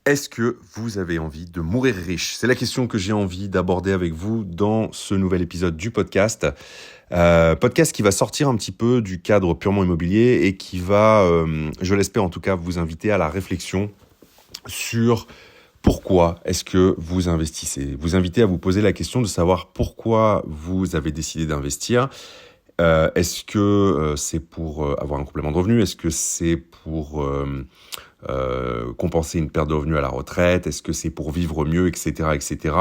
Est-ce que vous avez envie de mourir riche? C'est la question que j'ai envie d'aborder avec vous dans ce nouvel épisode du podcast. Podcast qui va sortir un petit peu du cadre purement immobilier et qui va, je l'espère en tout cas, vous inviter à la réflexion sur pourquoi est-ce que vous investissez. Vous inviter à vous poser la question de savoir pourquoi vous avez décidé d'investir. Est-ce que c'est pour avoir un complément de revenu? Est-ce que c'est pour compenser une perte de revenus à la retraite? Est-ce que c'est pour vivre mieux, etc., etc.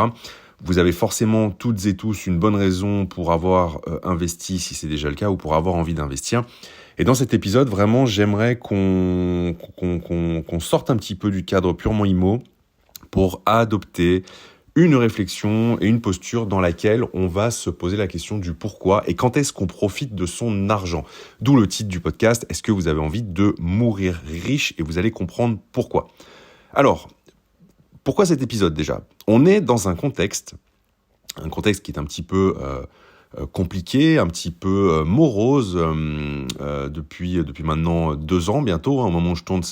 Vous avez forcément toutes et tous une bonne raison pour avoir investi, si c'est déjà le cas, ou pour avoir envie d'investir. Et dans cet épisode, vraiment, j'aimerais qu'on sorte un petit peu du cadre purement immo pour adopter une réflexion et une posture dans laquelle on va se poser la question du pourquoi et quand est-ce qu'on profite de son argent. D'où le titre du podcast, est-ce que vous avez envie de mourir riche? Et vous allez comprendre pourquoi. Alors, pourquoi cet épisode déjà? On est dans un contexte qui est un petit peu compliqué, un petit peu morose depuis maintenant 2 ans bientôt. Au moment où je tourne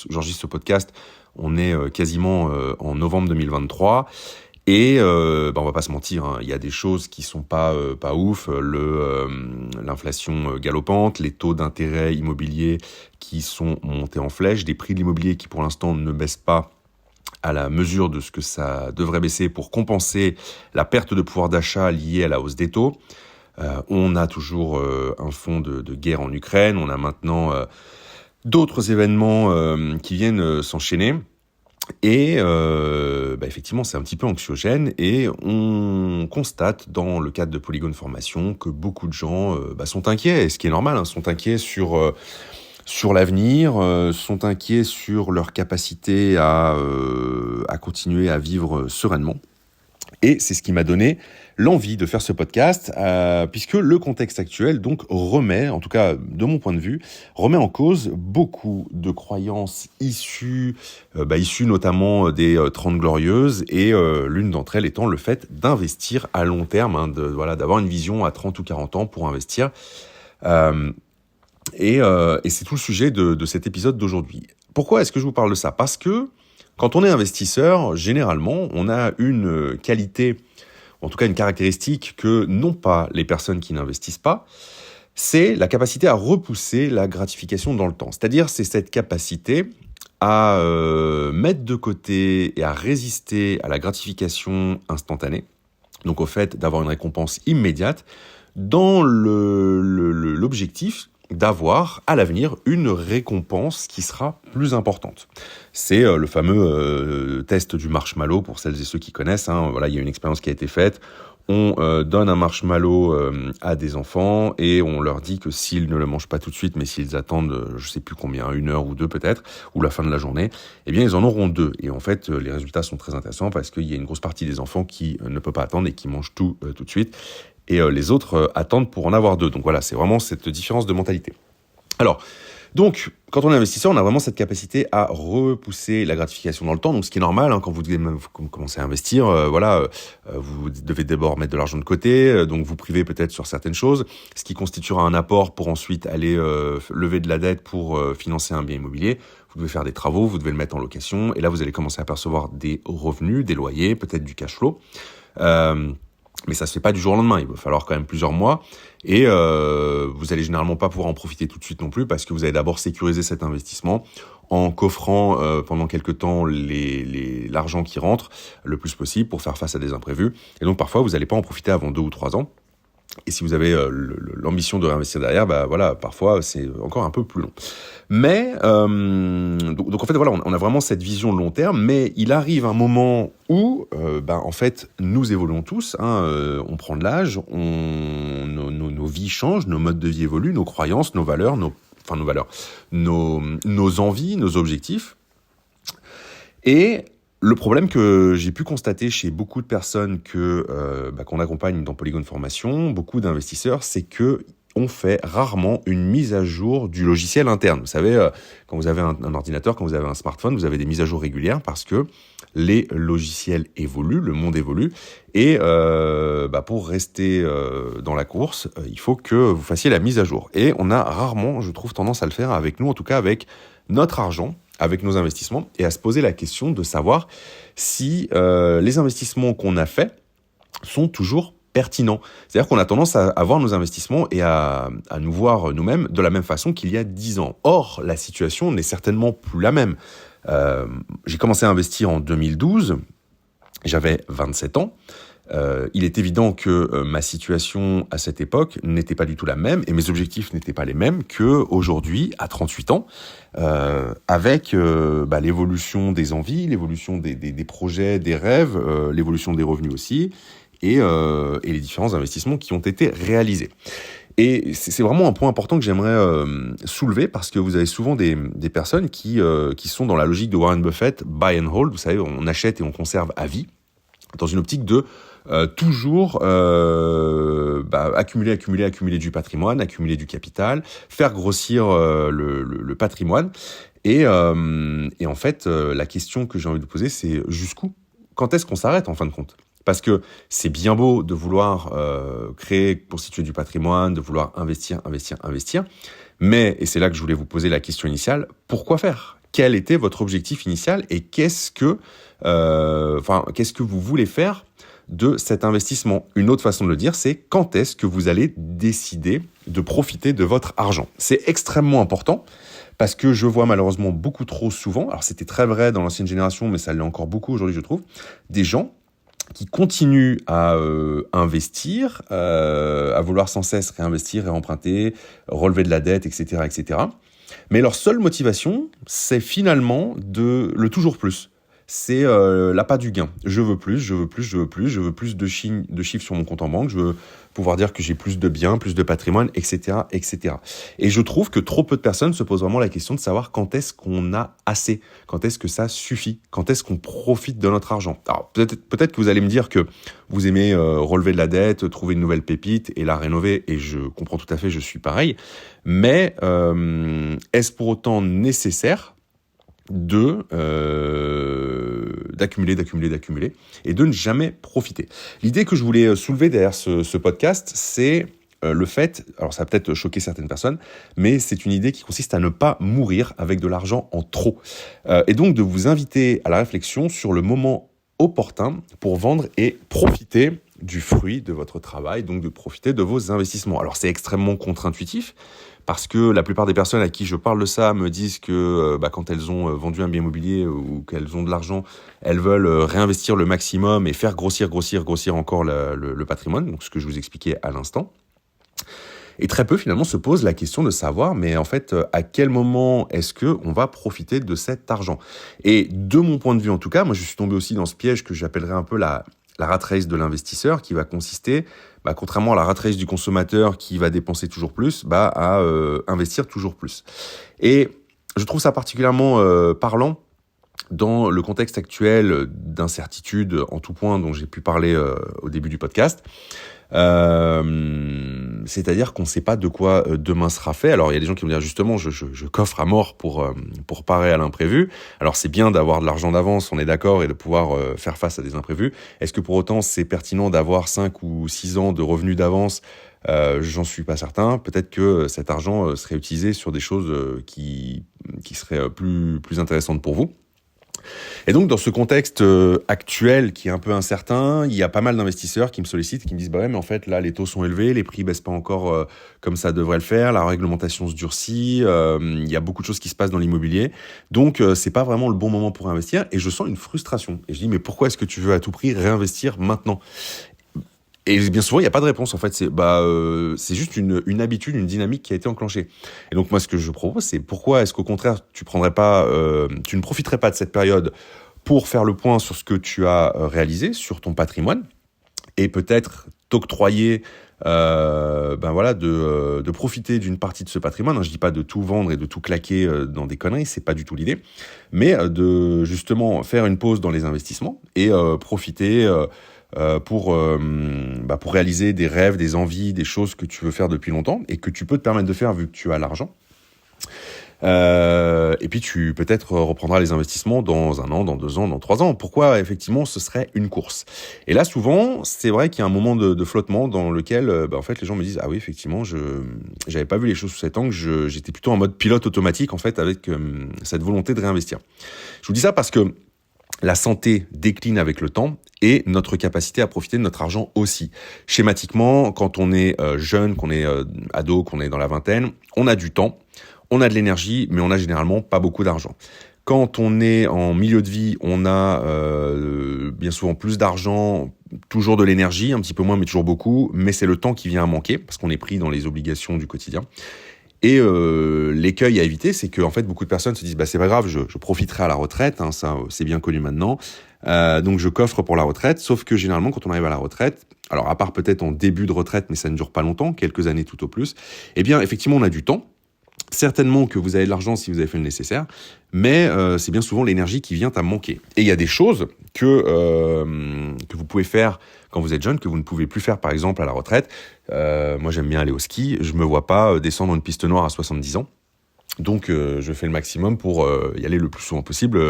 j'enregistre ce podcast, on est quasiment en novembre 2023. Et on va pas se mentir, hein, il y a des choses qui sont pas ouf, l'inflation galopante, les taux d'intérêt immobilier qui sont montés en flèche, des prix de l'immobilier qui pour l'instant ne baissent pas à la mesure de ce que ça devrait baisser pour compenser la perte de pouvoir d'achat liée à la hausse des taux. On a toujours un fond de guerre en Ukraine, on a maintenant d'autres événements qui viennent s'enchaîner. Et effectivement, c'est un petit peu anxiogène et on constate dans le cadre de Polygone Formation que beaucoup de gens sont inquiets, et ce qui est normal, hein, sont inquiets sur l'avenir, sont inquiets sur leur capacité à continuer à vivre sereinement. Et c'est ce qui m'a donné l'envie de faire ce podcast, puisque le contexte actuel donc remet, en tout cas de mon point de vue, remet en cause beaucoup de croyances issues notamment des 30 Glorieuses, et l'une d'entre elles étant le fait d'investir à long terme, hein, d'avoir une vision à 30 ou 40 ans pour investir. Et c'est tout le sujet de cet épisode d'aujourd'hui. Pourquoi est-ce que je vous parle de ça? Parce que quand on est investisseur, généralement, on a une qualité, en tout cas une caractéristique que n'ont pas les personnes qui n'investissent pas, c'est la capacité à repousser la gratification dans le temps. C'est-à-dire, c'est cette capacité à mettre de côté et à résister à la gratification instantanée, donc au fait d'avoir une récompense immédiate, dans l'objectif d'avoir à l'avenir une récompense qui sera plus importante. C'est le fameux test du marshmallow pour celles et ceux qui connaissent. Hein. Voilà, il y a une expérience qui a été faite. On donne un marshmallow à des enfants et on leur dit que s'ils ne le mangent pas tout de suite, mais s'ils attendent, je sais plus combien, 1 heure ou 2 peut-être, ou la fin de la journée, eh bien ils en auront 2. Et en fait, les résultats sont très intéressants parce qu'il y a une grosse partie des enfants qui ne peut pas attendre et qui mangent tout de suite. Et les autres attendent pour en avoir 2. Donc voilà, c'est vraiment cette différence de mentalité. Alors, donc, quand on est investisseur, on a vraiment cette capacité à repousser la gratification dans le temps. Donc, ce qui est normal, hein, quand vous commencez à investir, vous devez d'abord mettre de l'argent de côté, donc vous privez peut-être sur certaines choses, ce qui constituera un apport pour ensuite aller lever de la dette pour financer un bien immobilier. Vous devez faire des travaux, vous devez le mettre en location, et là, vous allez commencer à percevoir des revenus, des loyers, peut-être du cash flow. Mais ça se fait pas du jour au lendemain, il va falloir quand même plusieurs mois, et vous allez généralement pas pouvoir en profiter tout de suite non plus, parce que vous allez d'abord sécuriser cet investissement en coffrant pendant quelques temps l'argent qui rentre le plus possible pour faire face à des imprévus, et donc parfois vous n'allez pas en profiter avant 2 ou 3 ans. Et si vous avez l'ambition de réinvestir derrière, parfois c'est encore un peu plus long. Mais donc en fait voilà, on a vraiment cette vision long terme, mais il arrive un moment où en fait nous évoluons tous, hein, on prend de l'âge, nos vies changent, nos modes de vie évoluent, nos croyances, nos valeurs, nos envies, nos objectifs. Et le problème que j'ai pu constater chez beaucoup de personnes qu'on accompagne dans Polygone Formation, beaucoup d'investisseurs, c'est que on fait rarement une mise à jour du logiciel interne. Vous savez, quand vous avez un ordinateur, quand vous avez un smartphone, vous avez des mises à jour régulières parce que les logiciels évoluent, le monde évolue, et pour rester dans la course, il faut que vous fassiez la mise à jour. Et on a rarement, je trouve, tendance à le faire avec nous, en tout cas avec notre argent, avec nos investissements et à se poser la question de savoir si les investissements qu'on a faits sont toujours pertinents. C'est-à-dire qu'on a tendance à voir nos investissements et à nous voir nous-mêmes de la même façon qu'il y a 10 ans. Or, la situation n'est certainement plus la même. J'ai commencé à investir en 2012, j'avais 27 ans. Il est évident que ma situation à cette époque n'était pas du tout la même et mes objectifs n'étaient pas les mêmes qu'aujourd'hui, à 38 ans, avec l'évolution des envies, l'évolution des projets, des rêves, l'évolution des revenus aussi, et les différents investissements qui ont été réalisés. Et c'est vraiment un point important que j'aimerais soulever parce que vous avez souvent des personnes qui sont dans la logique de Warren Buffett, buy and hold, vous savez, on achète et on conserve à vie, dans une optique de toujours accumuler du patrimoine, accumuler du capital, faire grossir le patrimoine. Et en fait, la question que j'ai envie de poser, c'est jusqu'où ? Quand est-ce qu'on s'arrête en fin de compte ? Parce que c'est bien beau de vouloir créer, constituer du patrimoine, de vouloir investir, mais, et c'est là que je voulais vous poser la question initiale, pourquoi faire ? Quel était votre objectif initial et qu'est-ce que vous voulez faire de cet investissement ? Une autre façon de le dire, c'est quand est-ce que vous allez décider de profiter de votre argent ? C'est extrêmement important parce que je vois malheureusement beaucoup trop souvent, alors c'était très vrai dans l'ancienne génération, mais ça l'est encore beaucoup aujourd'hui, je trouve, des gens qui continuent à investir, à vouloir sans cesse réinvestir, réemprunter, relever de la dette, etc., etc. Mais leur seule motivation, c'est finalement le toujours plus. C'est l'appât du gain. Je veux plus de chiffres sur mon compte en banque, je veux pouvoir dire que j'ai plus de biens, plus de patrimoine, etc., etc. Et je trouve que trop peu de personnes se posent vraiment la question de savoir quand est-ce qu'on a assez, quand est-ce que ça suffit, quand est-ce qu'on profite de notre argent. Alors peut-être que vous allez me dire que vous aimez relever de la dette, trouver une nouvelle pépite et la rénover, et je comprends tout à fait, je suis pareil. Mais est-ce pour autant nécessaire d'accumuler et de ne jamais profiter. L'idée que je voulais soulever derrière ce podcast, c'est le fait, alors ça va peut-être choquer certaines personnes, mais c'est une idée qui consiste à ne pas mourir avec de l'argent en trop. Et donc de vous inviter à la réflexion sur le moment opportun pour vendre et profiter du fruit de votre travail, donc de profiter de vos investissements. Alors c'est extrêmement contre-intuitif, parce que la plupart des personnes à qui je parle de ça me disent que quand elles ont vendu un bien immobilier ou qu'elles ont de l'argent, elles veulent réinvestir le maximum et faire grossir encore le patrimoine, donc ce que je vous expliquais à l'instant. Et très peu finalement se posent la question de savoir, mais en fait, à quel moment est-ce qu'on va profiter de cet argent ? Et de mon point de vue en tout cas, moi je suis tombé aussi dans ce piège que j'appellerais un peu la rat race de l'investisseur, qui va consister, contrairement à la rat race du consommateur qui va dépenser toujours plus, à investir toujours plus. Et je trouve ça particulièrement parlant dans le contexte actuel d'incertitude en tout point dont j'ai pu parler au début du podcast. C'est-à-dire qu'on ne sait pas de quoi demain sera fait. Alors il y a des gens qui vont dire justement je coffre à mort pour parer à l'imprévu. Alors c'est bien d'avoir de l'argent d'avance, on est d'accord, et de pouvoir faire face à des imprévus. Est-ce que pour autant c'est pertinent d'avoir 5 ou 6 ans de revenus d'avance ? J'en suis pas certain. Peut-être que cet argent serait utilisé sur des choses qui seraient plus intéressantes pour vous. Et donc, dans ce contexte actuel qui est un peu incertain, il y a pas mal d'investisseurs qui me sollicitent et qui me disent « mais en fait, là, les taux sont élevés, les prix baissent pas encore comme ça devrait le faire, la réglementation se durcit, il y a beaucoup de choses qui se passent dans l'immobilier, donc c'est pas vraiment le bon moment pour investir. » Et je sens une frustration. Et je dis « mais pourquoi est-ce que tu veux à tout prix réinvestir maintenant ?» Et bien souvent, il n'y a pas de réponse. En fait, c'est juste une habitude, une dynamique qui a été enclenchée. Et donc, moi, ce que je propose, c'est pourquoi est-ce qu'au contraire, tu ne profiterais pas de cette période pour faire le point sur ce que tu as réalisé, sur ton patrimoine, et peut-être t'octroyer, de profiter d'une partie de ce patrimoine. Je dis pas de tout vendre et de tout claquer dans des conneries, c'est pas du tout l'idée, mais de justement faire une pause dans les investissements et profiter. Pour réaliser des rêves, des envies, des choses que tu veux faire depuis longtemps et que tu peux te permettre de faire vu que tu as l'argent. Et puis tu peut-être reprendras les investissements dans 1 an, dans 2 ans, dans 3 ans. Pourquoi effectivement ce serait une course? Et là souvent, c'est vrai qu'il y a un moment de flottement dans lequel en fait les gens me disent ah oui effectivement j'avais pas vu les choses sous cet angle, j'étais plutôt en mode pilote automatique en fait avec cette volonté de réinvestir. Je vous dis ça parce que la santé décline avec le temps et notre capacité à profiter de notre argent aussi. Schématiquement, quand on est jeune, qu'on est ado, qu'on est dans la vingtaine, on a du temps, on a de l'énergie, mais on a généralement pas beaucoup d'argent. Quand on est en milieu de vie, on a bien souvent plus d'argent, toujours de l'énergie, un petit peu moins, mais toujours beaucoup, mais c'est le temps qui vient à manquer, parce qu'on est pris dans les obligations du quotidien. Et l'écueil à éviter, c'est que en fait beaucoup de personnes se disent c'est pas grave, je profiterai à la retraite, hein, ça c'est bien connu maintenant, donc je coffre pour la retraite. Sauf que généralement quand on arrive à la retraite, alors à part peut-être en début de retraite, mais ça ne dure pas longtemps, quelques années tout au plus, eh bien effectivement on a du temps. Certainement que vous avez de l'argent si vous avez fait le nécessaire, mais c'est bien souvent l'énergie qui vient à manquer. Et il y a des choses que vous pouvez faire quand vous êtes jeune, que vous ne pouvez plus faire par exemple à la retraite. Moi j'aime bien aller au ski, je me vois pas descendre une piste noire à 70 ans. Donc je fais le maximum pour y aller le plus souvent possible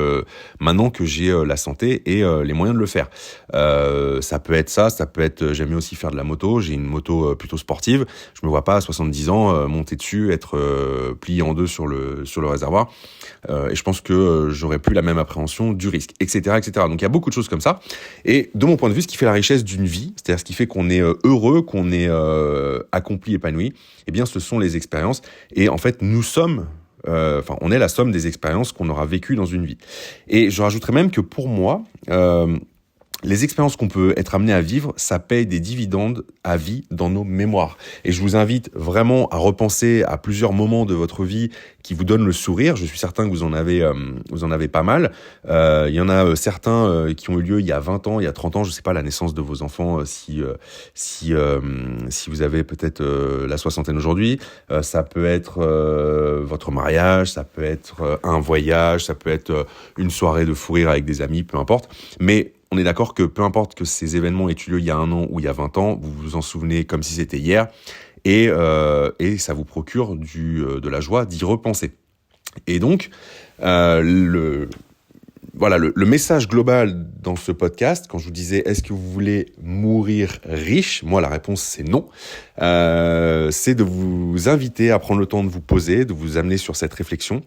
maintenant que j'ai la santé et les moyens de le faire. Ça peut être ça peut être j'aime bien aussi faire de la moto, j'ai une moto plutôt sportive, je me vois pas à 70 ans monter dessus, être plié en deux sur le réservoir et je pense que j'aurais plus la même appréhension du risque, etc., etc. Donc il y a beaucoup de choses comme ça et de mon point de vue ce qui fait la richesse d'une vie, c'est-à-dire ce qui fait qu'on est heureux, qu'on est accompli, épanoui, eh bien ce sont les expériences et en fait nous sommes on est la somme des expériences qu'on aura vécues dans une vie. Et je rajouterais même que pour moi, les expériences qu'on peut être amené à vivre, ça paye des dividendes à vie dans nos mémoires. Et je vous invite vraiment à repenser à plusieurs moments de votre vie qui vous donnent le sourire. Je suis certain que vous en avez pas mal. Il y en a certains qui ont eu lieu il y a 20 ans, il y a 30 ans. Je sais pas la naissance de vos enfants, si vous avez peut-être la soixantaine aujourd'hui. Ça peut être votre mariage, ça peut être un voyage, ça peut être une soirée de fou rire avec des amis, peu importe. Mais on est d'accord que peu importe que ces événements aient eu lieu il y a 1 an ou il y a 20 ans, vous vous en souvenez comme si c'était hier, et ça vous procure de la joie d'y repenser. Et donc, le message global dans ce podcast, quand je vous disais est-ce que vous voulez mourir riche, moi la réponse c'est non. C'est de vous inviter à prendre le temps de vous poser, de vous amener sur cette réflexion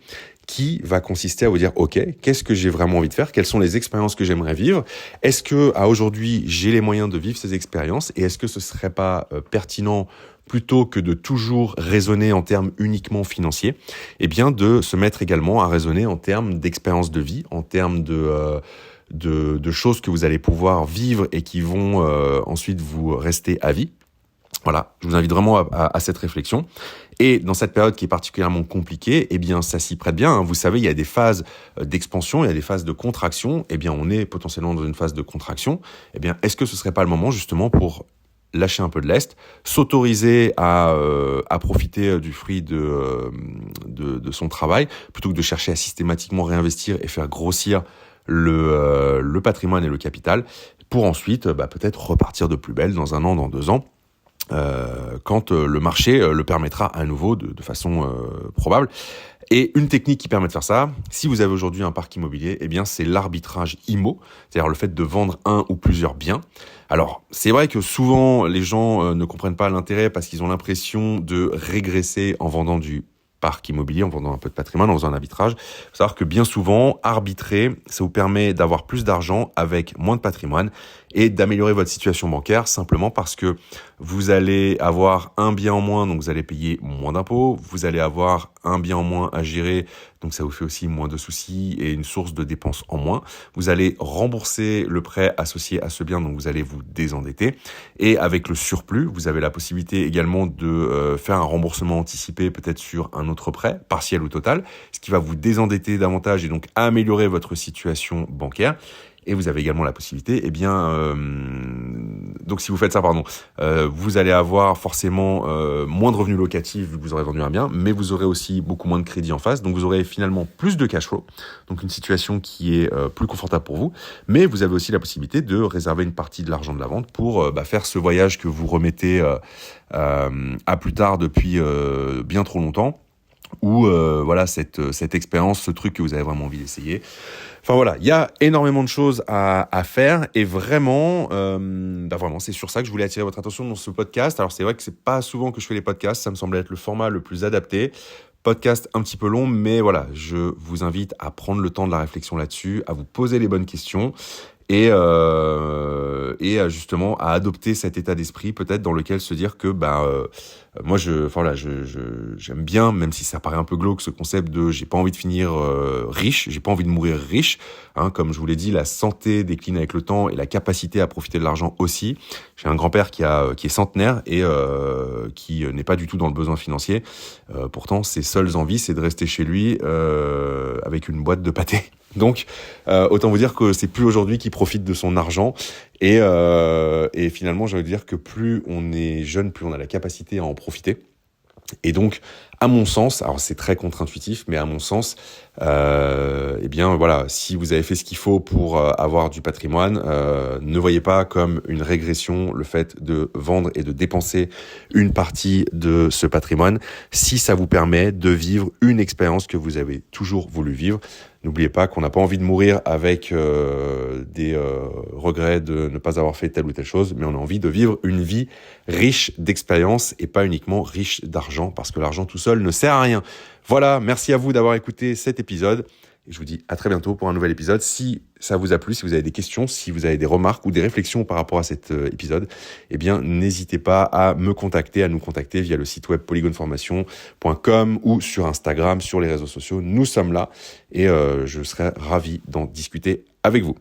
qui va consister à vous dire ok, qu'est-ce que j'ai vraiment envie de faire, quelles sont les expériences que j'aimerais vivre, est-ce que à aujourd'hui j'ai les moyens de vivre ces expériences et est-ce que ce serait pas pertinent plutôt que de toujours raisonner en termes uniquement financiers, eh bien de se mettre également à raisonner en termes d'expérience de vie, en termes de choses que vous allez pouvoir vivre et qui vont ensuite vous rester à vie. Voilà, je vous invite vraiment à cette réflexion. Et dans cette période qui est particulièrement compliquée, eh bien, ça s'y prête bien, hein. Vous savez, il y a des phases d'expansion, il y a des phases de contraction. Eh bien, on est potentiellement dans une phase de contraction. Eh bien, est-ce que ce serait pas le moment justement pour lâcher un peu de lest, s'autoriser à profiter du fruit de son travail, plutôt que de chercher à systématiquement réinvestir et faire grossir le patrimoine et le capital, pour ensuite peut-être repartir de plus belle dans 1 an, dans 2 ans, quand le marché le permettra à nouveau de façon probable. Et une technique qui permet de faire ça, si vous avez aujourd'hui un parc immobilier, eh bien c'est l'arbitrage IMO, c'est-à-dire le fait de vendre un ou plusieurs biens. Alors, c'est vrai que souvent les gens ne comprennent pas l'intérêt parce qu'ils ont l'impression de régresser en vendant du parc immobilier, en vendant un peu de patrimoine, en faisant un arbitrage. Il faut savoir que bien souvent, arbitrer, ça vous permet d'avoir plus d'argent avec moins de patrimoine et d'améliorer votre situation bancaire simplement parce que vous allez avoir un bien en moins, donc vous allez payer moins d'impôts, vous allez avoir un bien en moins à gérer, donc ça vous fait aussi moins de soucis et une source de dépenses en moins. Vous allez rembourser le prêt associé à ce bien, donc vous allez vous désendetter. Et avec le surplus, vous avez la possibilité également de faire un remboursement anticipé peut-être sur un autre prêt, partiel ou total, ce qui va vous désendetter davantage et donc améliorer votre situation bancaire. Et vous avez également la possibilité, donc si vous faites ça, vous allez avoir forcément moins de revenus locatifs vu que vous aurez vendu un bien, mais vous aurez aussi beaucoup moins de crédit en face, donc vous aurez finalement plus de cash flow, donc une situation qui est plus confortable pour vous, mais vous avez aussi la possibilité de réserver une partie de l'argent de la vente pour faire ce voyage que vous remettez à plus tard depuis bien trop longtemps, ou voilà cette expérience, ce truc que vous avez vraiment envie d'essayer. Enfin voilà, il y a énormément de choses à faire et vraiment, vraiment, c'est sur ça que je voulais attirer votre attention dans ce podcast. Alors c'est vrai que c'est pas souvent que je fais les podcasts, ça me semblait être le format le plus adapté. Podcast un petit peu long, mais voilà, je vous invite à prendre le temps de la réflexion là-dessus, à vous poser les bonnes questions et justement à adopter cet état d'esprit peut-être dans lequel se dire que moi j'aime bien, même si ça paraît un peu glauque, ce concept de j'ai pas envie de finir riche, j'ai pas envie de mourir riche, hein, comme je vous l'ai dit, la santé décline avec le temps et la capacité à profiter de l'argent aussi. J'ai un grand-père qui est centenaire et qui n'est pas du tout dans le besoin financier. Pourtant ses seules envies c'est de rester chez lui avec une boîte de pâté. Donc, autant vous dire que c'est plus aujourd'hui qu'il profite de son argent. Et finalement, j'ai envie de dire que plus on est jeune, plus on a la capacité à en profiter. Et donc, à mon sens, alors c'est très contre-intuitif, mais à mon sens, eh bien voilà, si vous avez fait ce qu'il faut pour avoir du patrimoine, ne voyez pas comme une régression le fait de vendre et de dépenser une partie de ce patrimoine, si ça vous permet de vivre une expérience que vous avez toujours voulu vivre. N'oubliez pas qu'on n'a pas envie de mourir avec des regrets de ne pas avoir fait telle ou telle chose, mais on a envie de vivre une vie riche d'expériences et pas uniquement riche d'argent, parce que l'argent tout seul ne sert à rien. Voilà, merci à vous d'avoir écouté cet épisode. Et je vous dis à très bientôt pour un nouvel épisode. Si ça vous a plu, si vous avez des questions, si vous avez des remarques ou des réflexions par rapport à cet épisode, eh bien, n'hésitez pas à nous contacter via le site web polygoneformation.com ou sur Instagram, sur les réseaux sociaux. Nous sommes là et je serai ravi d'en discuter avec vous.